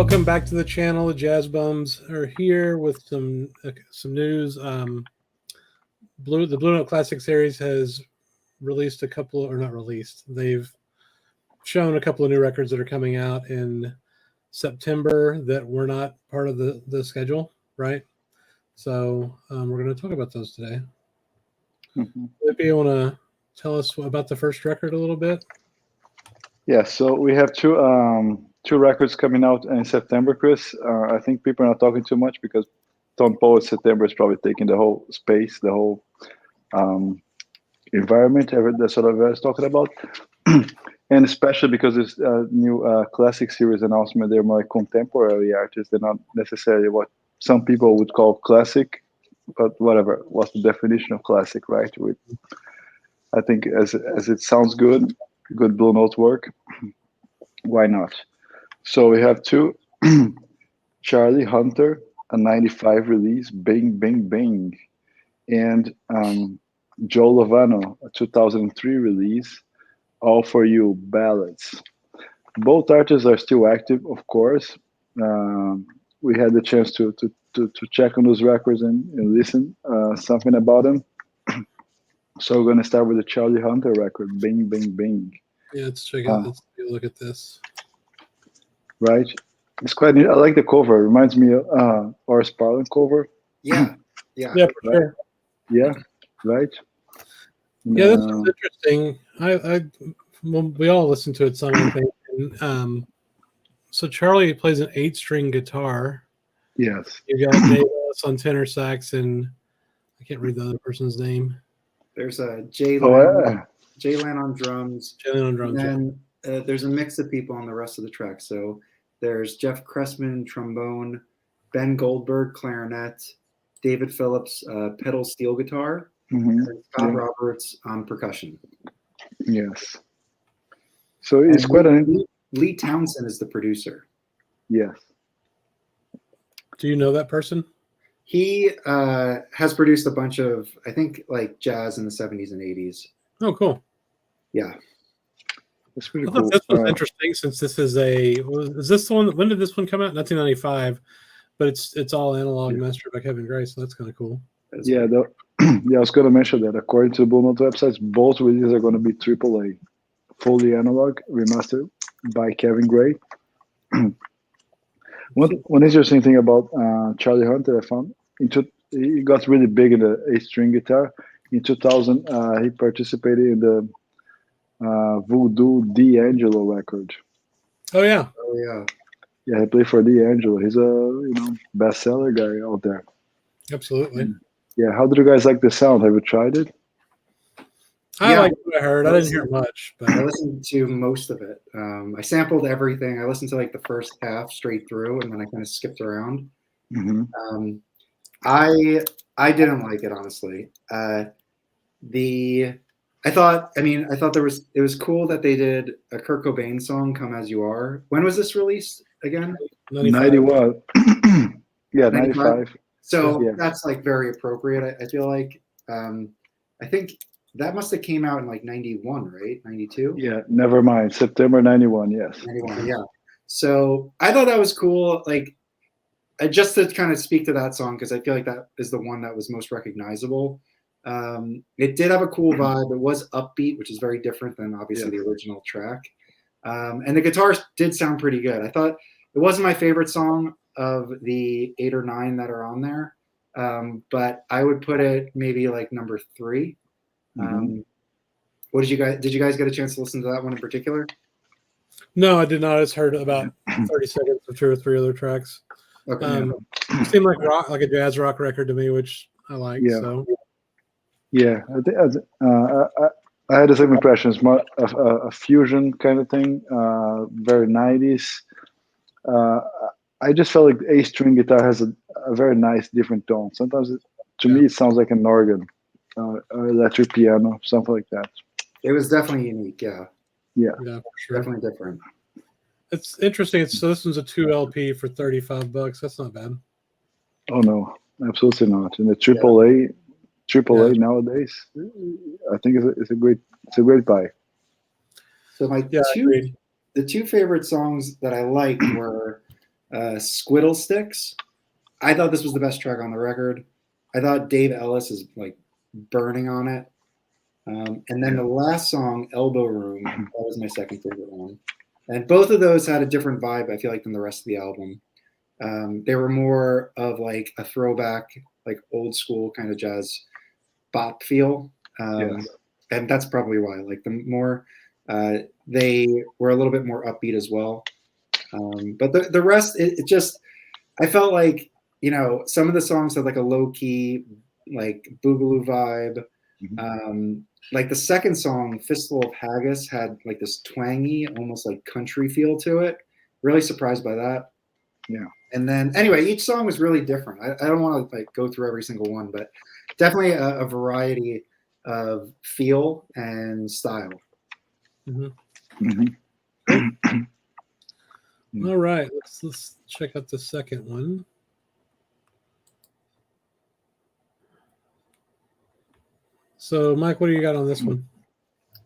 Welcome back to the channel. The Jazz Bums are here with some news. The Blue Note Classic Series has released a couple, or not released. They've shown a couple of new records that are coming out in September that were not part of the schedule, right? So we're going to talk about those today. Lippy, you want to tell us about the first record a little bit? Yeah, so we have two records coming out in September, Chris. I think people are not talking too much because Tom Poet's September is probably taking the whole space, the whole environment. That's what everyone's talking about. And especially because this new classic series announcement, they're more like contemporary artists. They're not necessarily what some people would call classic, but whatever. What's the definition of classic, right? I think as it sounds good Blue Note work, why not? So we have two, Charlie Hunter, a 95 release, Bing Bing Bing, and Joe Lovano, a 2003 release, All For You, Ballads. Both artists are still active, of course. We had the chance to check on those records and listen something about them. So we're going to start with the Charlie Hunter record, Bing Bing Bing. Yeah, let's check out. Let's take a look at this. Right, it's quite neat. I like the cover. It reminds me of Horace Parlan cover. Yeah, for sure. Yeah, right. Yeah, this is interesting. We all listen to it some, I think. And, so Charlie plays an 8-string guitar. Yes. You got Dave Ellis on tenor sax, and I can't read the other person's name. There's a Jay Lan on drums. Jay Lan on drums. And then there's a mix of people on the rest of the track. So there's Jeff Cressman, trombone, Ben Goldberg, clarinet, David Phillips, pedal steel guitar, and Scott Roberts on percussion. Yes. So it's quite an... Lee Townsend is the producer. Yes. Do you know that person? He has produced a bunch of, I think, like jazz in the 70s and 80s. Oh, cool. Yeah. That's pretty cool. This was interesting since this is is this the one? When did this one come out? 1995, but it's all analog mastered by Kevin Gray, so that's kind of cool. Yeah, I was going to mention that according to the Blue Note websites, both releases are going to be AAA, fully analog, remastered by Kevin Gray. One interesting thing about Charlie Hunter, I found, he got really big in the 8-string guitar. In 2000, he participated in the Voodoo D'Angelo record. Oh yeah. Yeah, he played for D'Angelo. He's a bestseller guy out there. Absolutely. Yeah, how did you guys like the sound? Have you tried it? I liked what I heard. I didn't hear much, but I listened to most of it. I sampled everything. I listened to like the first half straight through, and then I kind of skipped around. I didn't like it, honestly. I thought it was cool that they did a Kurt Cobain song, "Come As You Are." When was this released again? 91. Yeah, 95. So that's like very appropriate. I feel like. I think that must have came out in like 91, right? 92? Yeah, never mind. September 91, yes. 91, yeah. So I thought that was cool. Like, just to kind of speak to that song, because I feel like that is the one that was most recognizable. It did have a cool vibe. It was upbeat, which is very different than obviously the original track. And the guitars did sound pretty good. I thought it wasn't my favorite song of the 8 or 9 that are on there. But I would put it maybe like number 3. What did you guys get a chance to listen to that one in particular? No, I did not. I just heard about 30 seconds of 2 or 3 other tracks. Okay. It seemed like like a jazz rock record to me, which I like. Yeah. So. Yeah, I had the same impression. It's more a fusion kind of thing, very 90s. I just felt like the 8-string guitar has a very nice different tone. Sometimes to me it sounds like an organ, electric piano, something like that. It was definitely unique. Yeah, for sure. Definitely different. It's interesting. So this one's a 2 LP for $35. That's not bad. Oh no, absolutely not. And the AAA nowadays, I think it's a great buy. So the two favorite songs that I liked were Squiddle Sticks. I thought this was the best track on the record. I thought Dave Ellis is like burning on it. And then the last song, Elbow Room, that was my second favorite one. And both of those had a different vibe, I feel like, than the rest of the album. They were more of like a throwback, like old school kind of jazz bop feel. Yes. And that's probably why I like them more. They were a little bit more upbeat as well. But the rest, it just, I felt like, you know, some of the songs had like a low key, like boogaloo vibe. Like the second song, Fistful of Haggis, had like this twangy, almost like country feel to it. Really surprised by that. Yeah. And then anyway, each song was really different. I don't want to like go through every single one, but definitely a variety of feel and style. All right, let's check out the second one. So, Mike, what do you got on this one?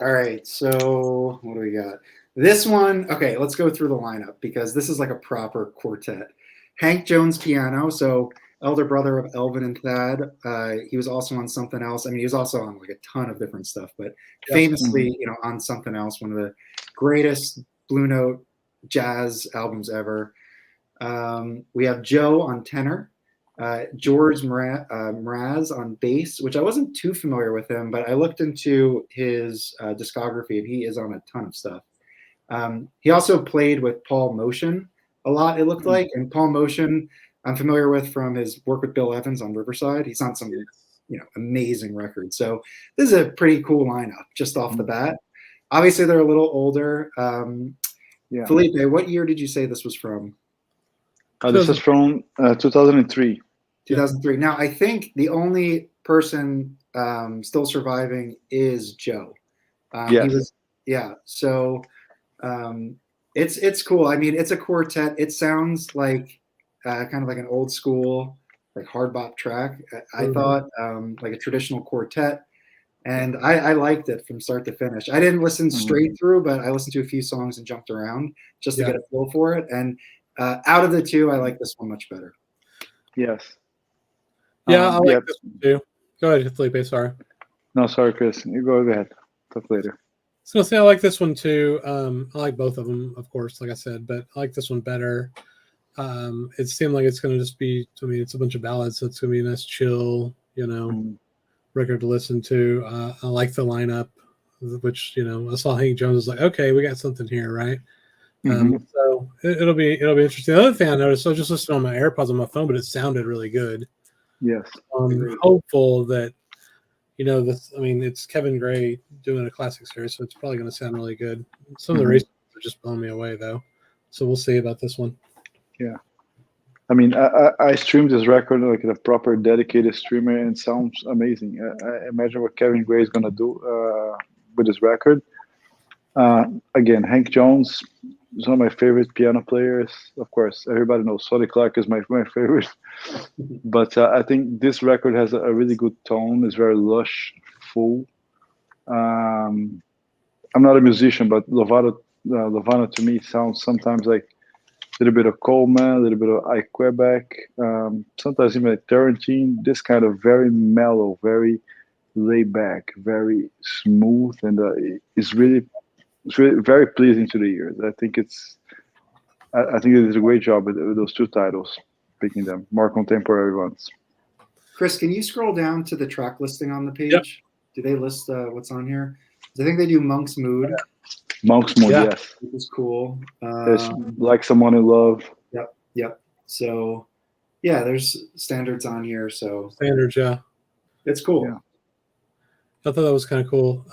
All right, so what do we got? This one, okay, let's go through the lineup because this is like a proper quartet. Hank Jones piano, so elder brother of Elvin and Thad. He was also on Something Else. I mean, he was also on like a ton of different stuff, but famously, you know, on Something Else, one of the greatest Blue Note jazz albums ever. We have Joe on tenor. George Mraz on bass, which I wasn't too familiar with him, but I looked into his discography and he is on a ton of stuff. He also played with Paul Motion a lot, it looked like, and Paul Motion I'm familiar with from his work with Bill Evans on Riverside. He's on some, you know, amazing records. So this is a pretty cool lineup just off the bat. Obviously, they're a little older. Felipe, what year did you say this was from? This is from 2003. 2003. Now, I think the only person still surviving is Joe. Yes. So it's cool. I mean, it's a quartet. It sounds like kind of like an old school, like hard bop track. I thought like a traditional quartet. And I liked it from start to finish. I didn't listen straight through, but I listened to a few songs and jumped around just to get a feel for it. And out of the two, I like this one much better. Yes. Yeah, I like this one too. Go ahead, Felipe. Sorry. No, sorry, Chris. You go ahead. Talk later. So I like this one too. I like both of them, of course, like I said, but I like this one better. It seemed like it's going to just be, I mean, it's a bunch of ballads, so it's going to be a nice chill, you know, record to listen to. I like the lineup, which, you know, I saw Hank Jones was like, okay, we got something here, right? So it'll be interesting. The other thing I noticed, I was just listening on my AirPods on my phone, but it sounded really good. Yes. I'm hopeful that, you know, this, I mean, it's Kevin Gray doing a classic series, so it's probably going to sound really good. Some of the races are just blowing me away, though. So we'll see about this one. Yeah. I mean, I streamed this record like a proper dedicated streamer, and it sounds amazing. I imagine what Kevin Gray is going to do with this record. Again, Hank Jones is one of my favorite piano players. Of course, everybody knows Sonny Clark is my favorite. But I think this record has a really good tone. It's very lush, full. I'm not a musician, but Lovato to me sounds sometimes like a little bit of Coleman, a little bit of Ike Quebec, sometimes even like Tarantine. This kind of very mellow, very laid back, very smooth, and it's really very pleasing to the ears. I think it is a great job with those two titles, picking them more contemporary ones. Chris, can you scroll down to the track listing on the page? Yep. Do they list what's on here? I think they do Monk's Mood. Monk's Mood, yes. Which is cool. There's Like Someone in Love. Yep. So, yeah, there's standards on here. So standards, yeah. It's cool. Yeah. I thought that was kind of cool.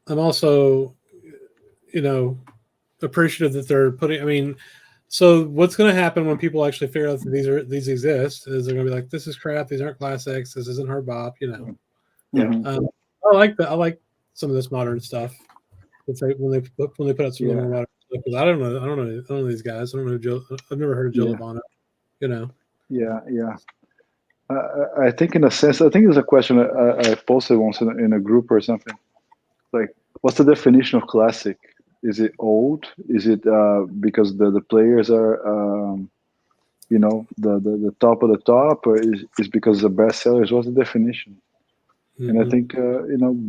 I'm also, you know, appreciative that they're putting. I mean, so what's going to happen when people actually figure out that these exist is they're going to be like, "This is crap. These aren't classics. This isn't hard bop." You know. Yeah. I like that. I like some of this modern stuff. When they put out some more modern stuff. I don't know these guys. I don't know Joe. I've never heard of Joe Lovano. You know. Yeah. I think in a sense, I think there's a question I posted once in a group or something. Like, what's the definition of classic? is it old? Is it because the players are the top of the top, or is because the best sellers? What's the definition? And I Mhm. think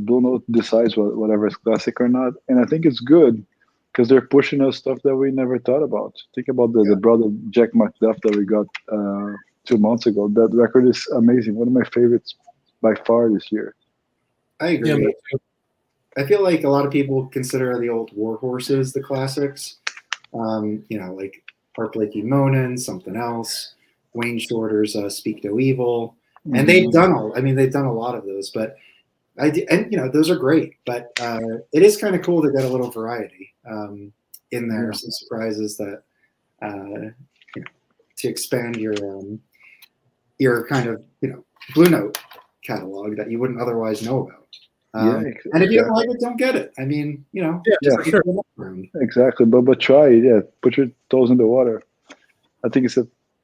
Blue Note decides whatever is classic or not, and I think it's good because they're pushing us stuff that we never thought about. Think about the brother Jack McDuff that we got 2 months ago. That record is amazing. One of my favorites by far this year. I agree. Yeah, me too. I feel like a lot of people consider the old War Horses the classics. Like Harp Lake Monin, Something Else, Wayne Shorter's Speak No Evil. And they've done they've done a lot of those, but those are great, but it is kind of cool to get a little variety in there, some surprises that to expand your kind of Blue Note catalog that you wouldn't otherwise know about. And if you don't like it, don't get it. I mean, Yeah, just sure. Exactly, but try it. Yeah, put your toes in the water. I think it's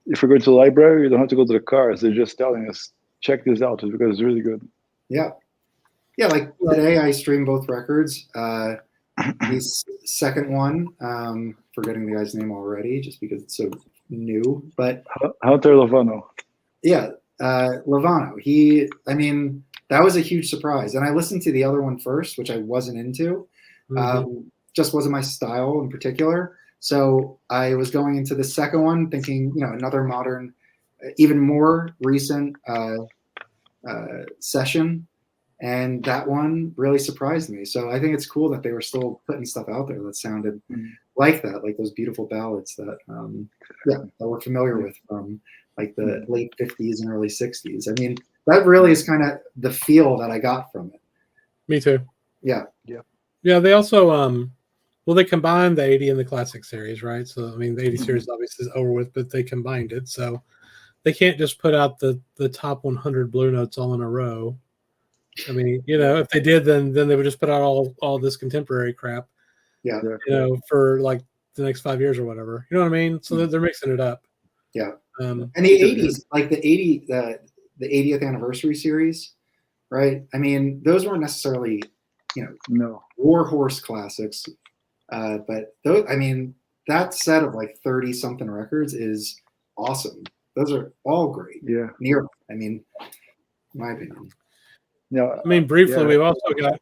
if you're going to the library, you don't have to go to the cars. They're just telling us, check this out because it's really good. Yeah. Yeah, like today I streamed both records. The second one, forgetting the guy's name already just because it's so new, but Hunter Lovano. Yeah, Lovano. That was a huge surprise. And I listened to the other one first, which I wasn't into. Just wasn't my style in particular. So I was going into the second one thinking, another modern, even more recent session. And that one really surprised me. So I think it's cool that they were still putting stuff out there that sounded like that, like those beautiful ballads that that we're familiar with from like the late 50s and early 60s. I mean, that really is kind of the feel that I got from it. Me too. Yeah. Yeah, they also they combined the 80 and the classic series, right? So I mean the 80 series obviously is over with, but they combined it. So they can't just put out the top 100 Blue Notes all in a row. I mean, if they did, then they would just put out all this contemporary crap. Yeah. For like the next 5 years or whatever. You know what I mean? So they're mixing it up. Yeah. And the 80s, like the 80th anniversary series, right? I mean, those weren't necessarily, war horse classics, but those, that set of like 30 something records is awesome. Those are all great. Yeah. In my opinion. Yeah. Briefly, we've also got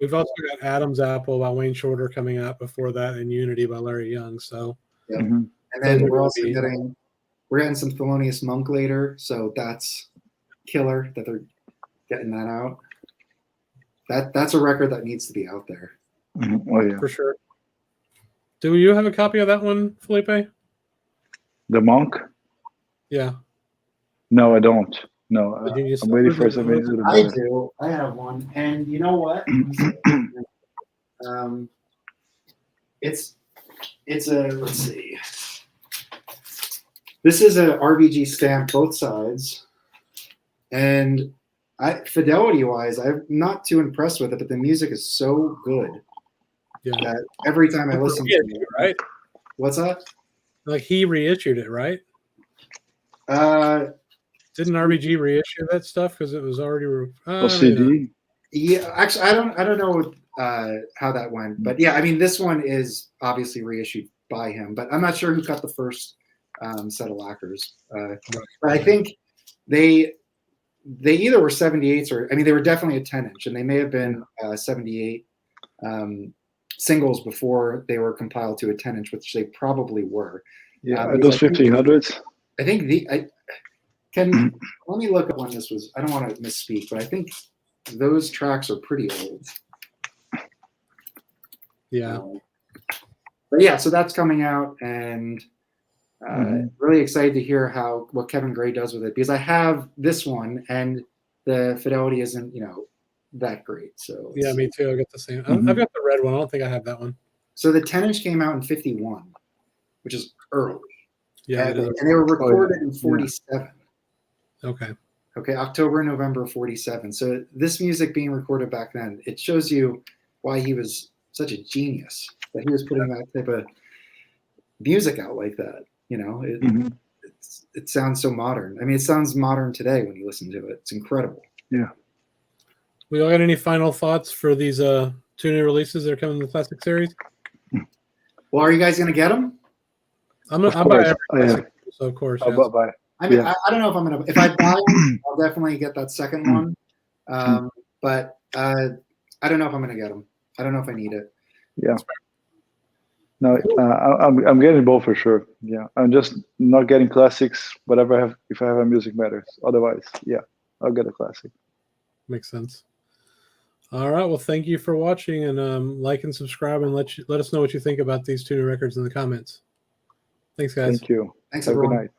Adam's Apple by Wayne Shorter coming out before that, and Unity by Larry Young. So, and then we're also getting some Thelonious Monk later, so that's killer that they're getting that out. That's a record that needs to be out there. Oh yeah, for sure. Do you have a copy of that one, Felipe? The Monk? Yeah. No, I don't. No, I'm waiting for somebody to do I do. I have one, and you know what? It's a, let's see. This is a RBG stamp, both sides, and fidelity wise, I'm not too impressed with it, but the music is so good that every time I listen to it, right? What's that? Like he reissued it, right? Didn't RBG reissue that stuff because it was already CD? Yeah, actually, I don't know how that went, but yeah, this one is obviously reissued by him, but I'm not sure who cut the first set of lacquers. But I think they either were 78s or they were definitely a 10-inch, and they may have been 78 singles before they were compiled to a 10-inch, which they probably were. Yeah, those 1500s. I think let me look at when this was. I don't want to misspeak, but I think those tracks are pretty old. Yeah. But yeah, so that's coming out, and really excited to hear what Kevin Gray does with it, because I have this one and the fidelity isn't that great. So yeah, me too. I got the same. I've got the red one. I don't think I have that one. So the 10-inch came out in 51, which is early. Yeah, and they were recorded in 47. Okay, October and November of 47. So this music being recorded back then, it shows you why he was such a genius, that he was putting that type of music out like that. It sounds so modern. It sounds modern today when you listen to it. It's incredible. Yeah. We all got any final thoughts for these 2 new releases that are coming in the classic series? Well, are you guys gonna get them? I'm Of gonna buy course. every Yeah. classic, so of course. Oh, Yes. bye. I mean, Yeah. I don't know if I'm gonna. If I buy them, I'll definitely get that second one. But I don't know if I'm gonna get them. I don't know if I need it. Yeah. No, I'm getting both for sure. Yeah, I'm just not getting classics. Whatever I have, if I have a music matters. Otherwise, yeah, I'll get a classic. Makes sense. All right. Well, thank you for watching, and like and subscribe, and let us know what you think about these two new records in the comments. Thanks, guys. Thank you. Thanks, Have a good everyone. night.